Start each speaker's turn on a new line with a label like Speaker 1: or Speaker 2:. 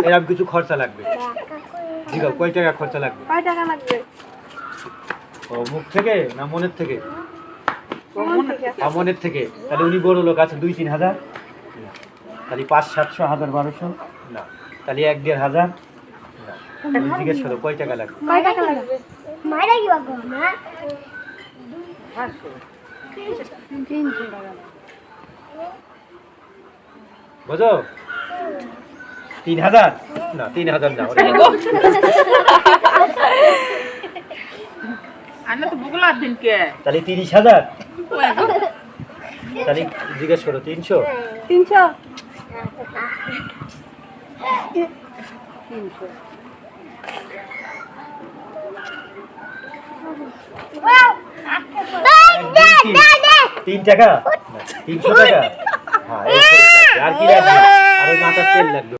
Speaker 1: এরকম কিছু খরচা লাগবে। জিগাও কয় টাকা খরচা লাগবে?
Speaker 2: কয় টাকা লাগবে?
Speaker 1: ও মুখ থেকে না মনের থেকে? মনের থেকে। তাহলে উনি বড় লোক আছে 2-3 হাজার, তাহলে 500-700 1000-1200 না, তাহলে 1-1.5 হাজার না। জিজ্ঞেস করো কয় টাকা লাগবে?
Speaker 2: কয় টাকা লাগবে?
Speaker 3: মাইরা কি বাবা না
Speaker 2: 300 টাকা।
Speaker 1: বুঝো? 3000 না, 3000 না,
Speaker 4: আনা তো বুগলা দিন কে
Speaker 1: তাহলে 30,000। তাহলে জিজ্ঞেস করো 300।
Speaker 2: 300
Speaker 1: 3 টাকা 300 টাকা। হ্যাঁ, আর কি লাগবে? আর ওই মাথার তেল লাগবে।